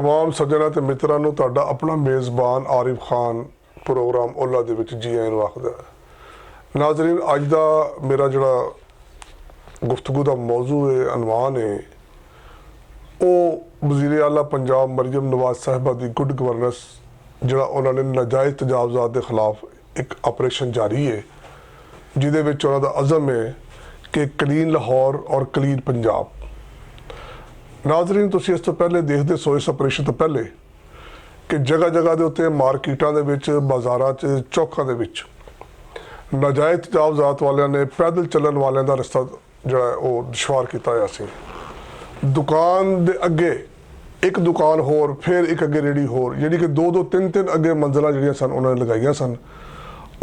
तमाम सज्जनों ते मित्रां नूं तुहाडा अपना मेज़बान आरिफ खान प्रोग्राम ओला दे विच जी आइयां नूं आखदा है। नाज़रीन, अज दा मेरा जिहड़ा गुफ्तगू दा मौजू है, अनवान है, वो वज़ीर आला पंजाब मरियम नवाज साहिबा दी गुड गवर्नेंस जिहड़ा उन्होंने नाजायज़ तजावज़ात के खिलाफ एक ऑपरेशन जारी है, जिहदे विच उन्हां दा अज़म है कि क्लीन लाहौर और क्लीन पंजाब। नाज़रीन, तुसीं इस तो पहले देखते सो इस ऑपरेशन तो पहले कि जगह जगह के उत्ते मार्केटां दे विच, बाज़ारां च, चौकां दे विच नाजायज़ तजावज़ात वालियां ने पैदल चलन वालियां दा रस्ता जिहड़ा है वो दुश्वार कीता होया सी। दुकान दे अगे एक दुकान होर, फिर एक अगे रेहड़ी होर, यानी कि दो दो तीन तीन अगे मंजिलां जिहड़ियां सन उन्होंने लगाईयां सन।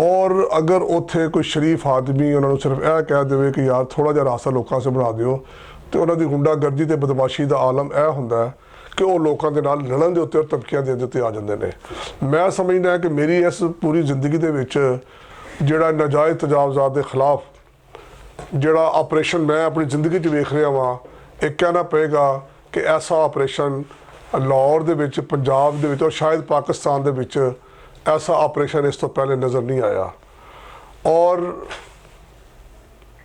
और अगर उत्थे कोई शरीफ आदमी उन्होंने सिर्फ यह कह देवे कि यार थोड़ा जिहा रास्ता लोगों से बना दिओ, तो उन्होंने गुंडागर्दी ते बदमाशी का आलम यह हुंदा है कि वो लोगों के नाल लड़न दे उत्ते और धमकियां देण दे उत्ते आ जांदे ने। मैं समझदा कि मेरी इस पूरी जिंदगी दे विच जिहड़ा नाजायज़ तजावज़ात के खिलाफ जिहड़ा ऑपरेशन मैं अपनी जिंदगी च वेख रहा वां, एक कहना पेगा कि ऐसा ऑपरेशन लाहौर दे विच, पंजाब दे विच और शायद पाकिस्तान दे विच ऐसा ऑपरेशन इस तो पहले नज़र नहीं आया। और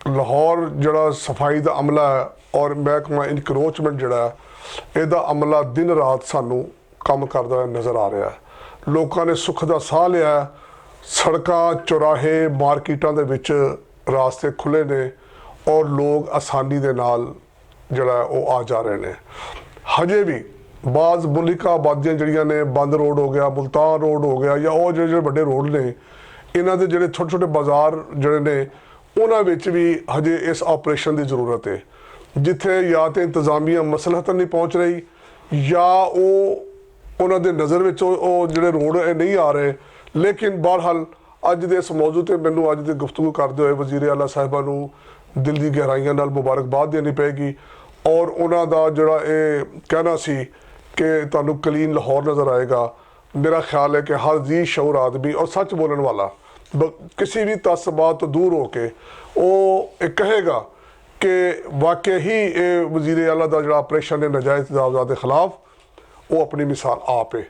लाहौर जिहड़ा सफाई का अमला है और महकमा इनक्रोचमेंट जिहड़ा है, इहदा अमला दिन रात सानू काम करदा होया नज़र आ रहा है। लोगों ने सुख का साह लिया, सड़कां चौराहे मार्केटां दे विच रास्ते खुले ने और लोग आसानी दे नाल जिहड़ा है वो आ जा रहे हैं। हजे भी बाज़ मुल्का आबादियां जिहड़ियां ने, बंद रोड हो गया, मुल्तान रोड हो गया, या और जिहड़े बड़े रोड ने, इन्हां दे जिहड़े छोटे छोटे बाज़ार जिहड़े ने उन्हां विच भी हजे इस ऑपरेशन की जरूरत है, जिथे या तो इंतजामिया मसलहतन नहीं पहुँच रही या उन्हां दे नज़र विच जिहड़े रोड नहीं आ रहे। लेकिन बहरहाल अज दे इस मौजू ते मैनूं अज दी गुफ्तगू करदे होए वज़ीर आला साहिबा नूं दिल दी गहराइयां नाल मुबारकबाद देनी पेगी और उन्हां दा जिहड़ा ये कहना सी कि तुहानूं क्लीन लाहौर नज़र आएगा। मेरा ख्याल है कि हर जी शऊर आदमी और सच बोलने वाला किसी भी तसबात तो दूर होके वो कहेगा कि वाकई ही ये वज़ीर आला दा जिहड़ा ऑपरेशन है नाजायज़ तजावज़ात के खिलाफ वो अपनी मिसाल आप है।